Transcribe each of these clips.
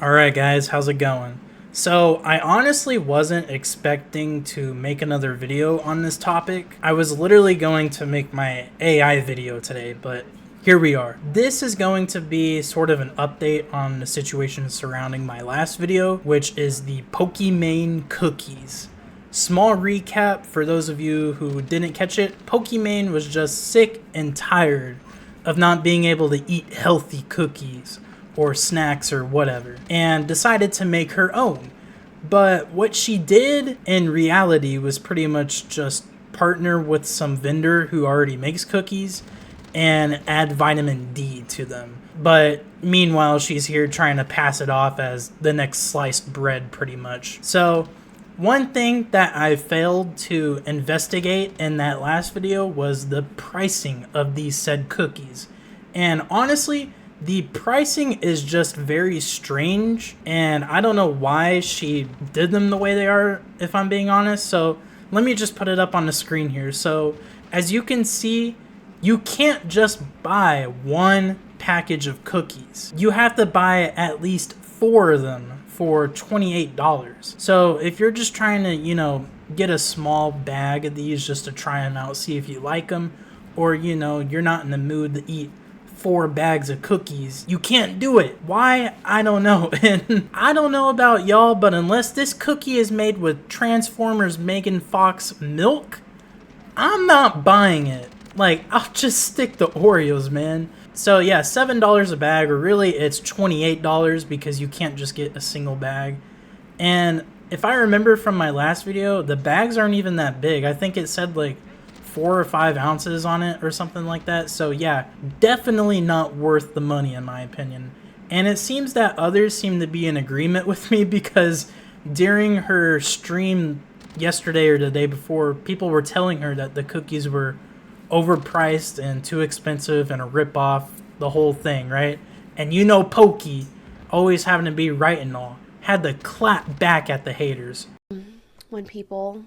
Alright guys, how's it going? So, I honestly wasn't expecting to make another video on this topic. I was literally going to make my AI video today, but here we are. This is going to be sort of an update on the situation surrounding my last video, which is the Pokimane cookies. Small recap for those of you who didn't catch it, Pokimane was just sick and tired of not being able to eat healthy cookies or snacks or whatever, and decided to make her own. But what she did in reality was pretty much just partner with some vendor who already makes cookies and add vitamin D to them. But meanwhile, she's here trying to pass it off as the next sliced bread pretty much. So one thing that I failed to investigate in that last video was the pricing of these said cookies. And honestly, the pricing is just very strange, and I don't know why she did them the way they are, if I'm being honest. So let me just put it up on the screen here. So as you can see, you can't just buy one package of cookies. You have to buy at least 4 of them for $28. So if you're just trying to, get a small bag of these just to try them out, see if you like them, or, you're not in the mood to eat 4 bags of cookies, you can't do it. Why? I don't know. And I don't know about y'all, but unless this cookie is made with Transformers Megan Fox milk, I'm not buying it. Like, I'll just stick to Oreos, man. So yeah, $7 a bag, or really it's $28 because you can't just get a single bag. And if I remember from my last video, the bags aren't even that big. I think it said like 4 or 5 ounces on it or something like that. So yeah, definitely not worth the money in my opinion. And it seems that others seem to be in agreement with me, because during her stream yesterday or the day before, people were telling her that the cookies were overpriced and too expensive and a ripoff, the whole thing, right? And Pokey, always having to be right and all, had to clap back at the haters. When people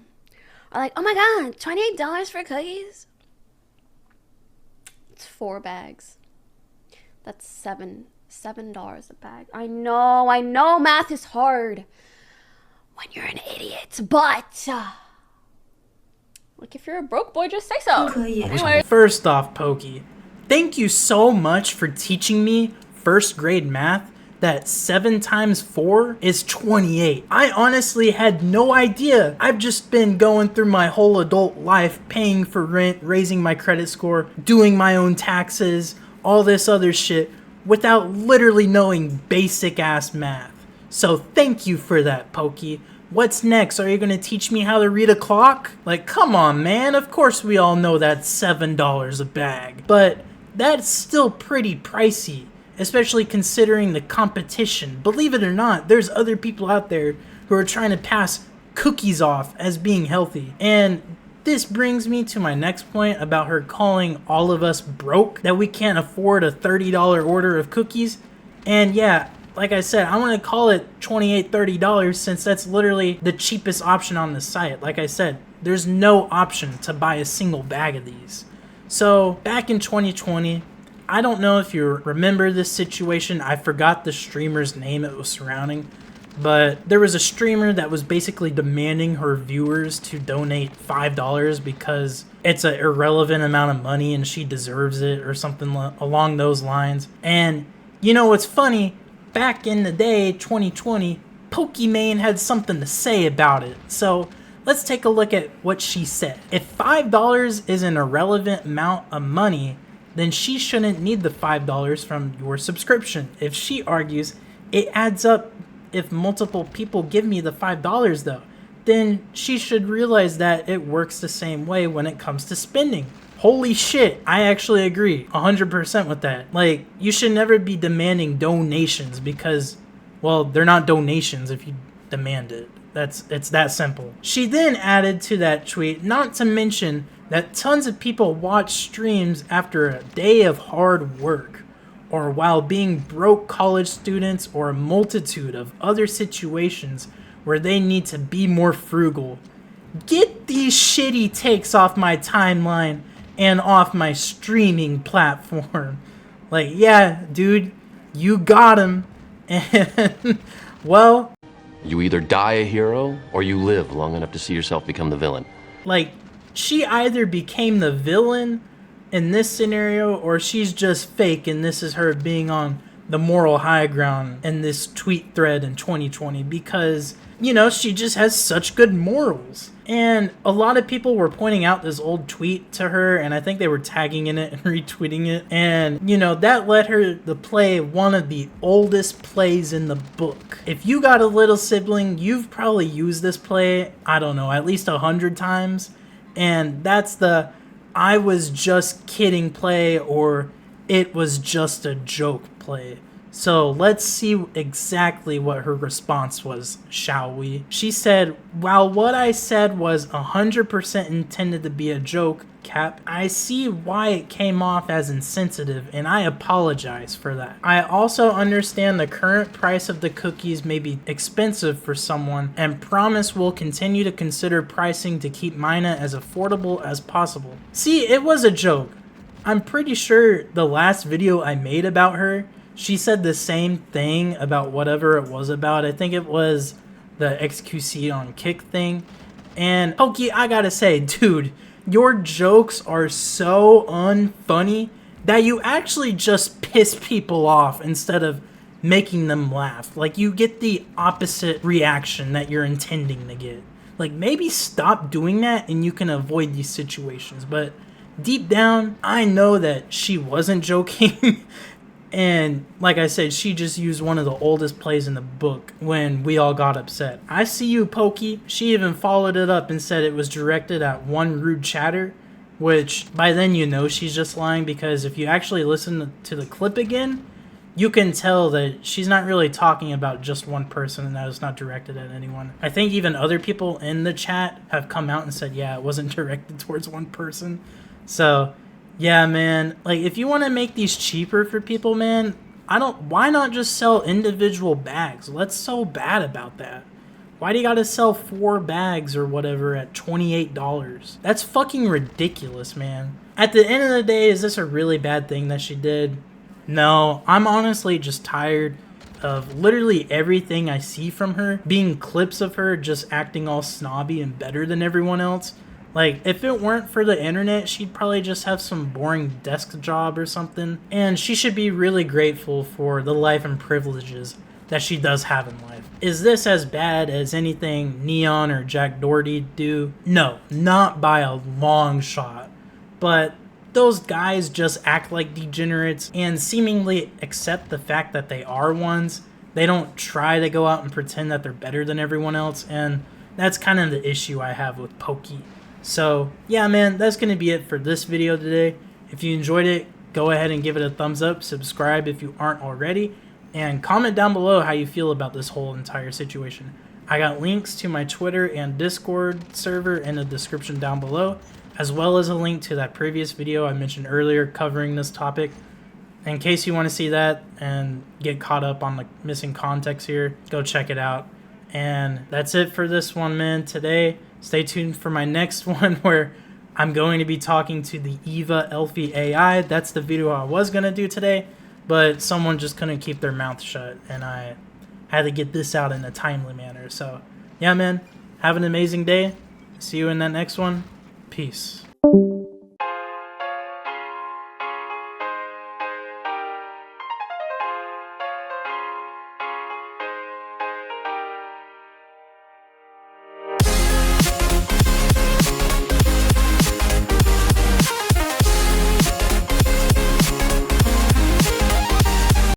are like, oh my god, $28 for cookies? It's 4 bags. That's $7 a bag. I know math is hard when you're an idiot, but like, if you're a broke boy, just say so. Anyway. First off, Pokey, thank you so much for teaching me first grade math that 7 times 4 is 28. I honestly had no idea. I've just been going through my whole adult life, paying for rent, raising my credit score, doing my own taxes, all this other shit, without literally knowing basic ass math. So thank you for that, Pokey. What's next? Are you gonna teach me how to read a clock? Like, come on, man. Of course we all know that's $7 a bag. But that's still pretty pricey, especially considering the competition. Believe it or not, there's other people out there who are trying to pass cookies off as being healthy. And this brings me to my next point about her calling all of us broke, that we can't afford a $30 order of cookies. And yeah, like I said, I want to call it $28, $30 since that's literally the cheapest option on the site. Like I said, there's no option to buy a single bag of these. So back in 2020, I don't know if you remember this situation. I forgot the streamer's name it was surrounding, but there was a streamer that was basically demanding her viewers to donate $5 because it's an irrelevant amount of money and she deserves it or something along those lines. And what's funny? Back in the day, 2020, Pokimane had something to say about it. So let's take a look at what she said. If $5 is an irrelevant amount of money, then she shouldn't need the $5 from your subscription. If she argues it adds up if multiple people give me the $5 though, then she should realize that it works the same way when it comes to spending. Holy shit, I actually agree 100% with that. Like, you should never be demanding donations because, well, they're not donations if you demand it. It's that simple. She then added to that tweet, not to mention that tons of people watch streams after a day of hard work, or while being broke college students, or a multitude of other situations where they need to be more frugal. Get these shitty takes off my timeline and off my streaming platform. Like, yeah, dude, you got him. And, well, You either die a hero, or you live long enough to see yourself become the villain. like, she either became the villain in this scenario, or she's just fake and this is her being on the moral high ground in this tweet thread in 2020, because, you know, she just has such good morals. And a lot of people were pointing out this old tweet to her, and I think they were tagging in it and retweeting it. And, you know, that led her to play one of the oldest plays in the book. If you got a little sibling, you've probably used this play, I don't know, at least 100 times. And that's the "I was just kidding" play, or "it was just a joke" play. So let's see exactly what her response was, shall we? She said, "While what I said was 100% intended to be a joke, Cap, I see why it came off as insensitive, and I apologize for that. I also understand the current price of the cookies may be expensive for someone, and promise we'll continue to consider pricing to keep Mina as affordable as possible." See, it was a joke. I'm pretty sure the last video I made about her, she said the same thing about whatever it was about. I think it was the XQC on Kick thing. And Pokey, I gotta say, dude, your jokes are so unfunny that you actually just piss people off instead of making them laugh. Like, you get the opposite reaction that you're intending to get. Like, maybe stop doing that and you can avoid these situations. But deep down, I know that she wasn't joking. And like I said, she just used one of the oldest plays in the book when we all got upset. I see you, Pokey. She even followed it up and said it was directed at one rude chatter, which by then you know she's just lying, because if you actually listen to the clip again, you can tell that she's not really talking about just one person and that it's not directed at anyone. I think even other people in the chat have come out and said, yeah, it wasn't directed towards one person. So yeah, man, like, if you want to make these cheaper for people, man, why not just sell individual bags? What's so bad about that? Why do you gotta sell 4 bags or whatever at $28? That's fucking ridiculous, man. At the end of the day, is this a really bad thing that she did? No, I'm honestly just tired of literally everything I see from her being clips of her just acting all snobby and better than everyone else. Like, if it weren't for the internet, she'd probably just have some boring desk job or something. And she should be really grateful for the life and privileges that she does have in life. Is this as bad as anything Neon or Jack Doherty do? No, not by a long shot. But those guys just act like degenerates and seemingly accept the fact that they are ones. They don't try to go out and pretend that they're better than everyone else. And that's kind of the issue I have with Pokey. So, yeah, man, that's going to be it for this video today. If you enjoyed it, go ahead and give it a thumbs up, subscribe if you aren't already, and comment down below how you feel about this whole entire situation. I got links to my Twitter and Discord server in the description down below, as well as a link to that previous video I mentioned earlier covering this topic. In case you want to see that and get caught up on the missing context here, go check it out. And that's it for this one, man, today. Stay tuned for my next one where I'm going to be talking to the Eva Elfie AI. That's the video I was going to do today, but someone just couldn't keep their mouth shut, and I had to get this out in a timely manner. So, yeah, man, have an amazing day. See you in that next one. Peace.